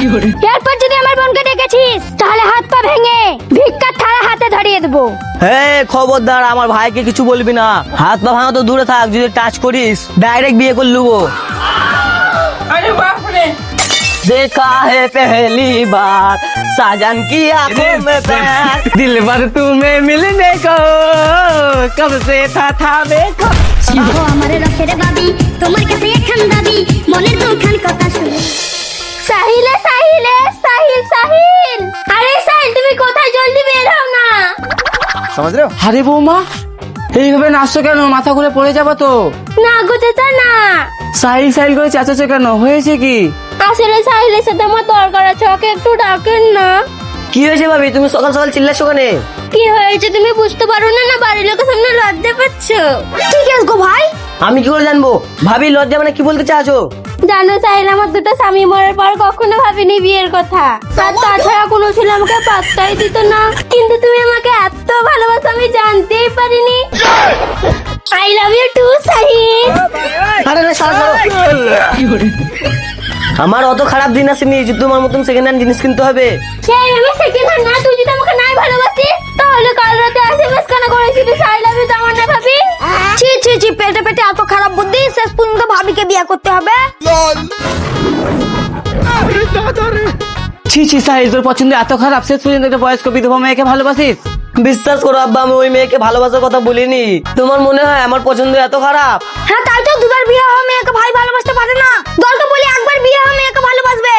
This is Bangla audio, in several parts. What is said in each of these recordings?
এরপর যদি আমার বোনকে ডেকেছিস তাহলে হাত পা ভেঙে ভিক্ষার থালা হাতে ধরিয়ে দেবো। খবরদার আমার ভাইকে কিছু বলবি না। হাত পা ভাঙা তো দূরে থাক, যদি টাচ করিস ডাইরেক্ট বিয়ে করে লুবো। देखा है पहली बार साजन की आंखों में प्यार, दिल भर तुम्हें मिलने को कब से था देखो। আমারে রসের বাবি তোমার কাছে এখন দাবি মনের দুখান কথা শুনে সাহিলে সাহিলে সাহিল সাহিল, আরে সাহিল তুমি কোথায়, জলদি বের হও না। আরে বৌমা এইভাবে নাচছো কেন? মাথা ঘুরে পড়ে যাবো তো। না গোচাচা না, সাইল সাইল করে চেঁচাচ্ছো কেন? হয়েছে কি? আসলে সাহিলের সাথে আমার দরকার আছে, ওকে একটু ডাকেন না। কি হয়েছে ভাবি, তুমি সকাল সকাল চিল্লাচ্ছো কেন? কি হয়েছে তুমি বুঝতে পারো না? না বাড়ির লোকের সামনে লজ্জা পাচ্ছ? ঠিক আছে গো ভাই। আমি কি করে জানবো? ভাবি লজ্জা মানে কি বলতে চাচ্ছো? জানো সাহিল, আমার দুটো স্বামী মরার পর কখনো ভাবিনি বিয়ের কথা, আর তাছাড়া কোনো ছেলে আমাকে পাত্তাই দিত না, কিন্তু তুমি আমাকে এত ভালোবাসো আমি জানতেই পারিনি। I love you too Sahil. আরে না শালা করো। আমার অত খারাপ দিন আসেনি যে তোমার মতন সেকেন্ড হ্যান্ড জিনিস কিনতে হবে। এই আমি সেকেন্ড হ্যান্ড না, তুই যদি আমাকে নাই ভালোবাসিস তাহলে কাল রাতে এসএমএস কেন করেছিস আই লাভ ইউ আমার না ভাবি? ছি ছি ছি, পেটে পেটে এত খারাপ বুদ্ধি, শেষ পর্যন্ত ভাবিকে বিয়ে করতে হবে। ছি ছি সাহিল, তোর পছন্দ এত খারাপ, শেষ পর্যন্ত একটা বয়স্ক বিধবা মেয়েকে ভালোবাসিস? বিশ্বাস করো আব্বা, আমি ওই মেয়েকে ভালোবাসার কথা বলিনি। তোমার মনে হয় আমার পছন্দ এত খারাপ? হ্যাঁ তাই তো, দুবার বিয়ে হওয়া মেয়েকে ভাই ভালোবাসতে পারে না, দরকার বলি একবার বিয়ে হওয়া মেয়েকে ভালোবাসবে।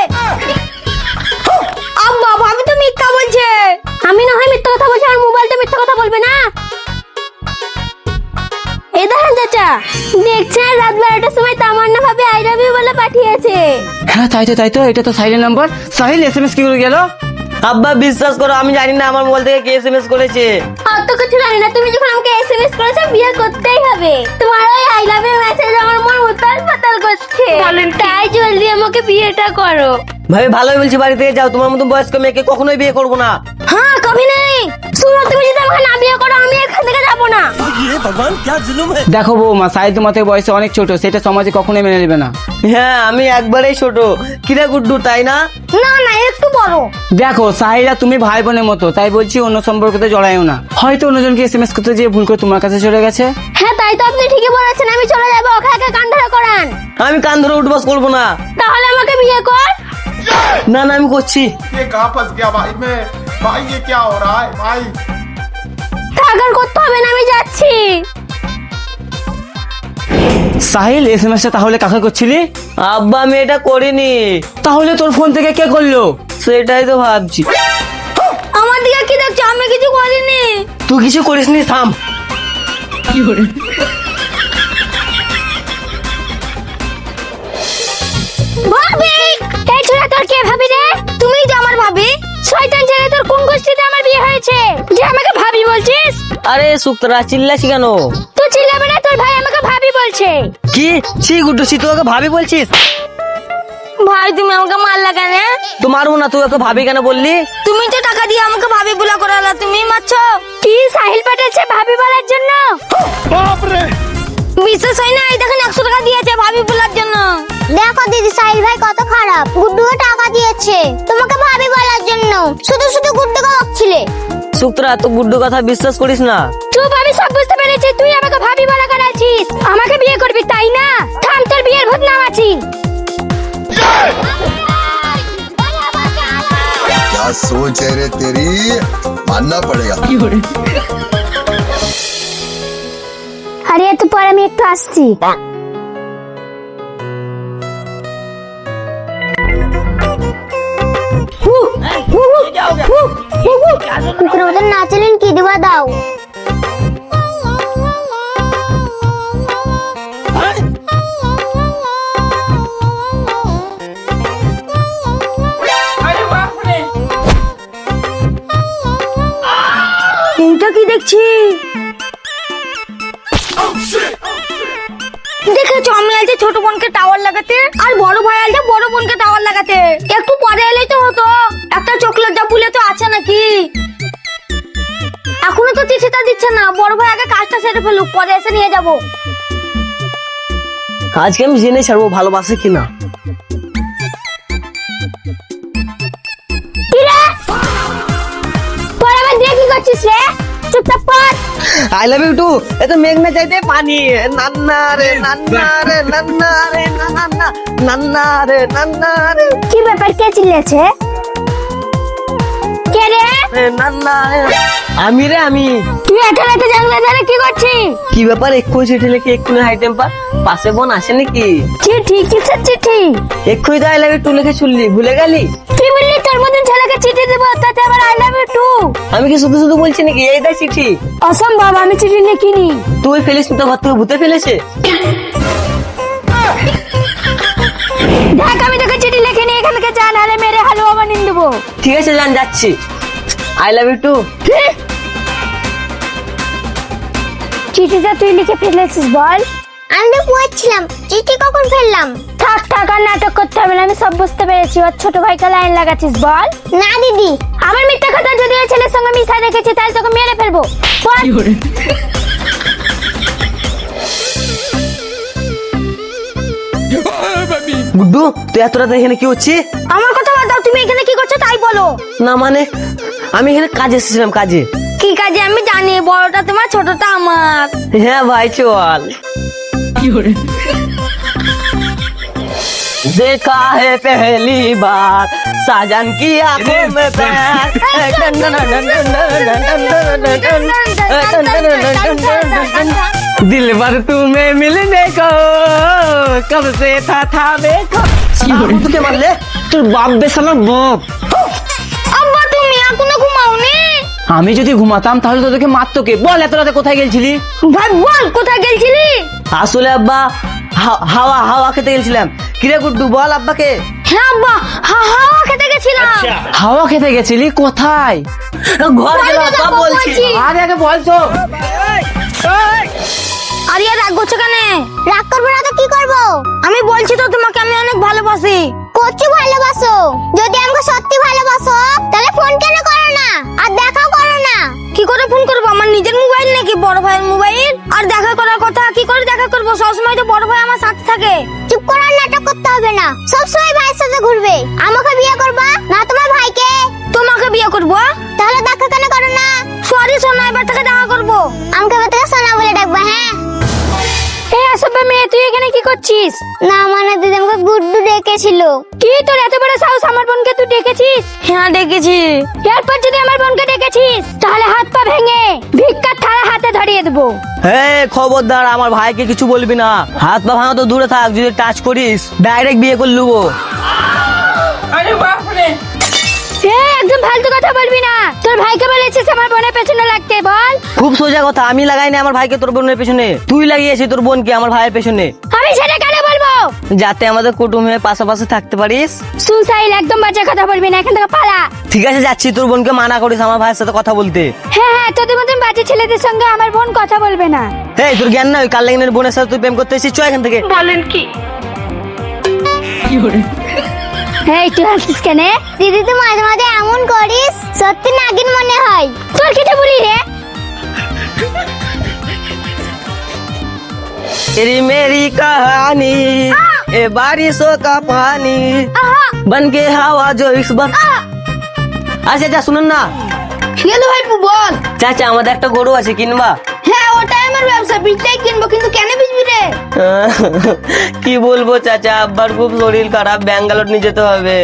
আব্বা ভাবি তো মিথ্যা বলছে। আমি না হয় মিথ্যা কথা বলছি, আর মোবাইলটা মিথ্যা কথা বলবে না। এই দেখেন চাচা, দেখছেন রাত 12টার সময় তামান্না ভাবি আই লাভ ইউ বলে পাঠিয়েছে। হ্যাঁ তাই তো, এটা তো সাইলের নাম্বার। সাহিল এসএমএস কি করে গেল? আব্বা বিশ্বাস করো, আমি জানি না আমার মোবাইল থেকে কে এসএমএস করেছে। অত কিছু জানি না, তুমি যখন আমাকে এসএমএস করেছো বিয়ে করতেই হবে। তোমার ওই আই লাভ ইউ মেসেজ আমার মন উতাল পাতাল করছে, তাই জলদি আমাকে বিয়েটা করো। ভাই ভালোই বলছি, বাড়ি থেকে যাও, তোমার মতো বয়স্ক মেয়েকে কখনোই বিয়ে করবো না। হ্যাঁ কবি নেই। শুনো, তুমি যদি আমাকে না বিয়ে করো আমি এখান থেকে যাবো না। দেখো বৌমা, সাহিল তোমার থেকে বয়সে অনেক ছোট, সেটা সমাজে কখনোই মেনে নেবে না। হ্যাঁ আমি একবারেই ছোট, কিরা গুড্ডু তাই না? না না, একটু বড়। দেখো সাহিল আর তুমি ভাই বোনের মতো, তাই বলছি অন্য সম্পর্কতে জড়াইও না। হয়তো অন্যজনকে এসএমএস করতে যেয়ে ভুল করে তোমার কাছে চলে গেছে। হ্যাঁ তাই তো, আপনি ঠিকই বলেছেন, আমি চলে যাবো, ওকে একা কান ধরে করান। আমি কান ধরে উঠবাস করবো না। তাহলে আমাকে বিয়ে কর। না না আমি করছি। ये कहाँ फंस गया भाई मैं? भाई ये क्या हो रहा है भाई? থাকার করতে হবে না, আমি যাচ্ছি। সাহিল এসএমএসটা তাহলে কাকে করছিলি? আব্বা আমি এটা করিনি। তাহলে তোর ফোন থেকে কে করলো? সেটাই তো ভাবছি। আমার দিকে কি দেখছো? আমি কিছু করিনি। তুই কিছু করিসনি, থাম। ভাবি, এই ছোড়া তোর কে ভাবি রে? তুমিই তো আমার ভাবি। শয়তান ছেলে, তোর কোন গোষ্ঠীতে আমার বিয়ে হয়েছে যে আমাকে ভাবি বলছিস? আরে সুক্তরা চিল্লাছি কেন? তুই চিল্লাবে না, তোর ভাই আমাকে ভাবি বলছে। কি ছি গুড্ডু, ছি তুই ওকে ভাবি বলছিস? ভাই তুমি আমাকে মারলা কেন? তো মারবো না, তুই ওকে ভাবি কেন বললি? তুমি তো টাকা দিয়ে আমাকে ভাবি বলা করালা, তুমি মারছো। কি সাহিল পাঠাচ্ছে ভাবি বলার জন্য? বিশ্বাস হয় না, এই দেখেন 100 টাকা দিয়েছে ভাবি বলার জন্য। দেখো দিদি, সাহিল ভাই কত খারাপ, গুড্ডুও টাকা দিয়েছে তোমাকে ভাবি বলার জন্য, শুধু শুধু গুড্ডুকে বকছিলে। সুক্তরা তো গুড্ডু কথা বিশ্বাস করিস না। চুপ, আমি সব বুঝতে পেরেছি, তুই আমাকে ভাবি বলা করাছিস। আমাকে বিয়ে করবি তাই না? থাম, তোর বিয়ের ভূত নামাচ্ছি। क्या सोच है रे तेरी, मानना पड़ेगा। আরে এত পরে আমি একটু আসছি। কুকুরের মতন নাচলেন, কি দিবা দাও। এইটা কি দেখছি? দেখেছো, আমি আলছে ছোট বোনকে টাওয়ার লাগাতে, আর বড় ভাই আলছে বড় বোনকে টাওয়ার লাগাতে। একটু পরে এলেই তো হতো। একটা চকলেট বলে তো আছে নাকি? এখনো তো চিঠিটা দিচ্ছে না। বড় ভাই আগে কাজটা সেরে ফেলুক, পরে এসে নিয়ে যাবো। আজকে আমি জেনে ছাড়বো ভালোবাসে কিনা। করছিস রে? চুপচাপ পড়। I love you too. এ তো মেঘ না চাইতে পানি। নান্না রে নান্না রে নান্না রে নান্না নান্না রে নান্না রে কি ব্যাপার, কে চিল্লেছে? কে রে? নান্না রে। আমি রে আমি। তুই এত রাতে জানলা ধারে কি করছিস? কি ব্যাপার এক্ষুনি চিঠি লিখে এক্ষুনি হাই টেম্পার? পাশে বোন আসে নাকি? চিঠি? কিসের চিঠি? এক্ষুনি তো আই লাভ ইউ টু লিখে শুনলি, ভুলে গেলি? তুই বললি তোর মতন ছেলেকে চিঠি দেবো, তাতে আবার আই লাভ ইউ টু? আমি কি শুধু শুধু বলছি নাকি? এই দেখ চিঠি। অসম্ভব, আমি চিঠি লিখিনি। তুই ফেলিস তো, ঘর থেকে ভূতে ফেলেছে। দেখ, আমি তোকে চিঠি লিখিনি, এখান থেকে যা, নাহলে মেরে হালুয়া বানিয়ে দেবো। ঠিক আছে জান, যাচ্ছি। I love you too. চিঠিটা তুই লিখে ফেলেছিস বল? আমি তো পড়ছিলাম, চিঠি কখন ফেললাম? থাক থাক, আর নাটক করতে হবে না, আমি সব বুঝতে পেরেছি। ওর ছোট ভাইকে লাইন লাগাচ্ছিস বল? না দিদি, আমার মিথ্যা কথা যদি ওই ছেলের সঙ্গে মিশা রেখেছি তাহলে তোকে মেরে ফেলবো। বল। গুড্ডু, তুই এত রাতে এখানে কি হচ্ছে? আমার কথা বাদ দাও, তুমি এখানে কি করছো তাই বলো। না মানে, আমি এখানে কাজে এসেছিলাম, কাজে। কি কাজে আমি জানি, বড়টা তোমার ছোটটা আমার। হ্যাঁ ভাই চল। देखा है पहली बार साजन की आंखों में प्यार। दिल भर तुम्हें मिलने को कब से था देखो। তোকে মারলে তোর বাপ বেসালার বাপ। আব্বা তুমি এখনো ঘুমাওনি? আমি যদি ঘুমাতাম তাহলে তো তোকে মারতো কে? বল এত রাতে কোথায় গেছিলি? ভাই বল, কোথায় গেছিলি? আসলে আব্বা হাওয়া হাওয়া খেতে গেছিলাম। কিরে গুড্ডু বল আব্বাকে। হ্যাঁ আব্বা, হাওয়া খেতে গেছিলাম। হাওয়া খেতে গেছিলি? কোথায়? ঘর গেল সব বলছি। আরে আগে বল তো। আরে রাগ করছো কেন? রাগ করবো না তো কি করবো? আমি বলছি তো তোমাকে আমি অনেক ভালোবাসি। কচু ভালোবাসো? যদি আমাকে সত্যি ভালোবাসো তাহলে ফোন কেন করো না আর দেখাও করো না? কি করে ফোন করবো? আমার নিজের মোবাইল নাকি বড় ভাইয়ের মোবাইল? আর দেখা করার কথা কি করে দেখা করবো? সবসময় তো বড় ভাই আমার সাথে থাকে। চুপ করার নাটক করতে হবে না, সবসময় ভাইয়ের সাথে ঘুরবে। আমাকে বিয়ে করবা না তোমার ভাইকে? তোমাকে বিয়ে করবো। তাহলে দেখা কেন করো না? সরি সোনা, এবার থেকে দেখা করবো। আমাকে এবার থেকে সোনা বলে ডাকবা। হ্যাঁ। এই আসবে মেয়ে, তুই এখানে কি করছিস? না মানে দিদি আমাকে গুড্ডু ডেকেছিল। কি তোর এত বড় সাহস, আমার বোনকে তুই ডেকেছিস? হ্যাঁ ডেকেছি। এরপর যদি আমার বোনকে ডেকেছিস তাহলে হাত পা ভেঙে ভিক্ষার থালা হাতে ধরিয়ে দেবো। হ্যাঁ খবরদার, আমার ভাইকে কিছু বলবি না। হাত পা ভাঙা তো দূরে থাক, যদি টাচ করিস ডাইরেক্ট বিয়ে করে লুবো। একদম ফালতু কথা বলবি না। তোর ভাইকে বলেছিস আমার বোনের পেছনে লাগতে? বল। খুব সোজা কথা, আমি লাগাই না আমার ভাইকে তোর বোনের পেছনে, তুই লাগিয়েছিস তোর বোনকে আমার ভাইয়ের পেছনে। আমি সেটা কেন বলবো? যাতে আমাদের কুটুম হয়ে পাশাপাশি থাকতে পারিস। সুসাইল, একদম বাজে কথা বলবি না, এখান থেকে পালা। ঠিক আছে যাচ্ছি, তোর বোনকে মানা করিস আমার ভাইয়ের সাথে কথা বলতে। হ্যাঁ হ্যাঁ, তোদের মতন বাজে ছেলেদের সঙ্গে আমার বোন কথা বলবে না। এই তোর জ্ঞান নয়, কাল লাগিনের বোনের সাথে তুই প্রেম করতে এসেছিস, চ এখান থেকে। এই তুই হাসিস কেন? দিদি তুই মাঝে মাঝে এমন করিস, সত্যি নাগিন মনে হয়। তোর কিছু বলি রে? तेरी मेरी कहानी ए बारिशों का पानी बन के हवा जो इस बार। আচ্ছা আচ্ছা শুনুন না। গেলো ভাই বল। চাচা আমাদের একটা গরু আছে, কিনবা? হ্যাঁ ওটাই আমার ব্যবসা, বীজটাই কিনবো, কিন্তু কেন বীজবি রে? কি বলবো চাচা, আব্বার খুব শরীর খারাপ, ব্যাঙ্গালোর নিয়ে যেতে হবে।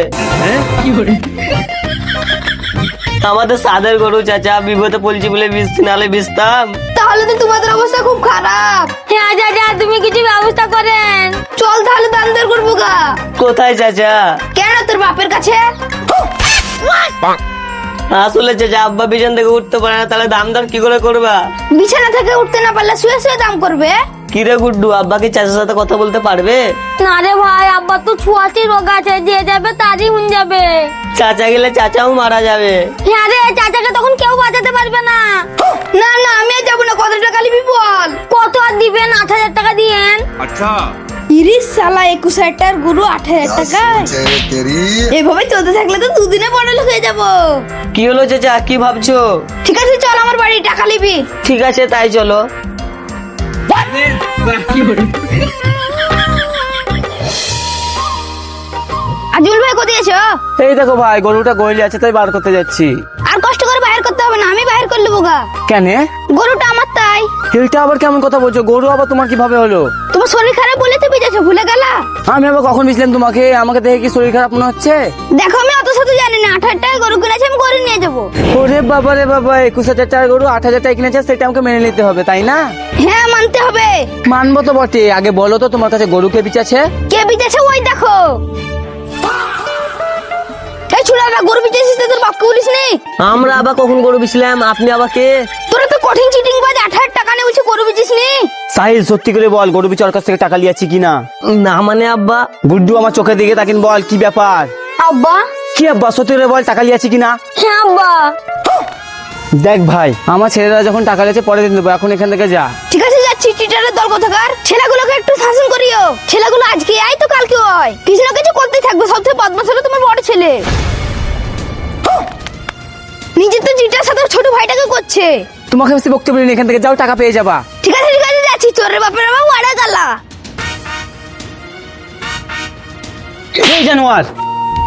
আমাদের সাদের গরু চাচা, বিপদে পড়ছি বলে বীজছি, নাহলে বীজতাম। তাহলে তো তোমাদের অবস্থা খুব খারাপ। হ্যাঁ যা যা, তুমি কিছু ব্যবস্থা করেন। চল তাহলে দাম দর করবো গা। কোথায় চাচা? কেন তোর বাপের কাছে? আসলে চাচা আব্বা বিছান থেকে উঠতে পারে না, তাহলে দাম দর কি করে করবা? বিছানা থেকে উঠতে না পারলে শুয়ে শুয়ে দাম করবে। কিরে গুড্ডু, আব্বা কি চাচার সাথে কথা বলতে পারবে? না রে ভাই, আব্বা তো ছুয়াশি রোগ আছে, যে যাবে তারই হুন যাবে। চাচা গেলে চাচাও মারা যাবে। হ্যাঁ রে, চাচাকে তখন কেউ বাঁচাতে পারবে না। না না, আমি আর যাবো না। কত টাকা নিবি বল? কত আর দিবেন? 8,000 টাকা দিয়েন। ইরিশ শালা 21,000 টাকার গরু 8,000 টাকা। चेहरे तेरी এভাবে চলতে থাকলে তো দুদিনে বড়লোক হয়ে যাবো। কি হলো চাচা, কি ভাবছো? ঠিক আছে চল আমার বাড়ি, টাকা নিবি। ঠিক আছে তাই চলো। আজুল ভাই কোথায় আছো? এই দেখো ভাই, গরুটা গইলে আছে তাই বার করতে যাচ্ছি। আর কষ্ট করে বাইর করতে হবে হবে না, আমি বাইর করে নেবো গা। কেন? গরুটা আমার তাই। এটা আবার কেমন কথা বলছো? গরু আবার তোমার কিভাবে হলো? তোমার শরীর খারাপ বলে তো বেঁচেছো, ভুলে গেলা? আমি আবার কখন বুঝলাম তোমাকে? আমাকে দেখে কি শরীর খারাপ মনে হচ্ছে? দেখো আমি অত শত জানি না, 8,000 টাকা গরু কিনেছি, আমি গরু নিয়ে যাবো। ওরে বাবা রে বাবা, 21,000 টাকার গরু 8,000 টাকা কিনেছে, সেটা আমাকে মেনে নিতে হবে তাই না? হ্যাঁ মানতে হবে। মানবো তো বটে, আগে বলো তো তোমার কাছে গরু কে বিচাছে? কে বিদেছে ওই দেখো। এই ছুড়াটা গরু বিচেছিস তোর বাপকে বলিস নি? আমরা আবার কখন গরু বিছিলাম? আপনি আবার কে? তোরা তো কঠিন চিটিং বাজ, 8,000 টাকা নিয়ে বলছি গরু বিচিস নি? সাহিল সত্যি করে বল, গরু বিচার কাছ থেকে টাকা লিয়াছি কিনা? না মানে আব্বা, গুড্ডু আমার চোখের দিকে তাকিন বল, কি ব্যাপার? আব্বা। কি আব্বা, সত্যি করে বল, টাকা লিয়াছি কিনা? হ্যাঁ আব্বা। দেখ ভাই, আমার ছেলেরা যখন টাকা লিয়েছে পরে দিন দেবো, এখন এখান থেকে যা। ঠিক আছে যাচ্ছি, চিটারের দল কোথাকার। ছেলেগুলোকে একটু শাসন করিও। ছেলেগুলো আজকে আয় তো কালকে হয়, কিছু না কিছু করতে থাকবে। সবচেয়ে বদমাশ হলো তোমার বড় ছেলে। নিজে তো চিটার সাথে ছোট ভাইটাকে করছে। তোমাকে বেশি বক্তব্য নেই, এখান থেকে যাও, টাকা পেয়ে যাবা। ঠিক আছে যাচ্ছি, চোরের বাপের বাবা ওয়াড়া গালা। এই জানোয়ার,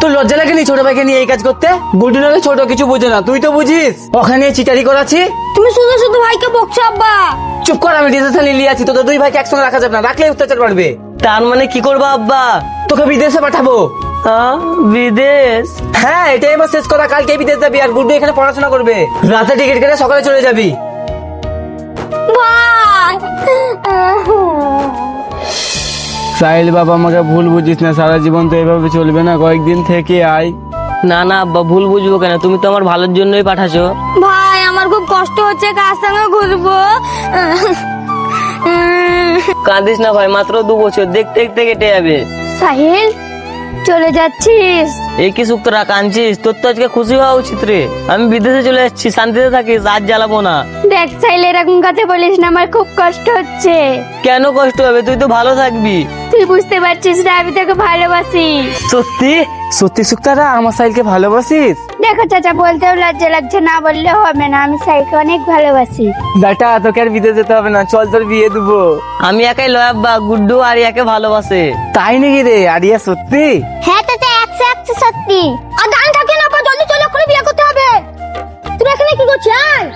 তোর লজ্জা লাগেনি ছোট ভাইকে নিয়ে এই কাজ করতে? গুড্ডু নালে ছোট, কিছু বোঝে না, তুই তো বুঝিস। ওখানে চিটারি করাচ্ছি। তুমি শুধু শুধু ভাইকে বকছো আব্বা। চুপ কর, আমি ডিসিশন নিয়ে আছি, তোদের দুই ভাইকে একসঙ্গে রাখা যাবে না, রাখলে অত্যাচার বাড়বে। তার মানে কি করবো আব্বা? তোকে বিদেশে পাঠাবো। বিদেশ? হ্যাঁ, এটাই আমার শেষ কথা, কালকে বিদেশ যাবি আর গুড্ডু এখানে পড়াশোনা করবে। রাতে টিকিট কেটে সকালে চলে যাবি। ভাই সাহিল বাবা, আমাকে ভুল বুঝিস না, সারা জীবন তো এভাবে চলবে না, কয়েকদিন থেকে আয়। না না আব্বা, ভুল বুঝবো কেন? তুমি তো আমার ভালোর জন্যই পাঠাছো। ভাই আমার খুব কষ্ট হচ্ছে, কার সঙ্গে ঘুরবো? কাঁদিস না ভাই, মাত্র 2 বছর, দেখতে দেখতে কেটে যাবে। সাহিল চলে যাচ্ছিস? এই কি সুখ তোরা কাঁদছিস? তোর তো আজকে খুশি হওয়া উচিত রে। আমি বিদেশে চলে যাচ্ছি, শান্তিতে থাকিস, আজ জ্বালাবো না। দেখ সাইল, এরকম কথা বলিস না, আমার খুব কষ্ট হচ্ছে। কেন কষ্ট হবে? তুই তো ভালো থাকবি। তুই বুঝতে পারছিস না, আমি তোকে ভালোবাসি। সত্যি সত্যি সুক্তারা, আমার সাহিলকে ভালোবাসিস? দেখো চাচা, বলতেও লজ্জা লাগছে, না বললেও হবে না, আমি সাইলকে অনেক ভালোবাসি। বেটা, তোকে আর বিদেশ যেতে হবে না, চল তোর বিয়ে দেবো। আমি একাই লয় আব্বা, গুড্ডু আর ইয়াকে ভালোবাসে। তাই নাকি রে? আরিয়া সত্যি? হ্যাঁ চাচা, 100 সত্যি। আর দান থাকে না, জলদি চলে, করে বিয়ে করতে হবে। তুমি এখানে কি করছো? আয়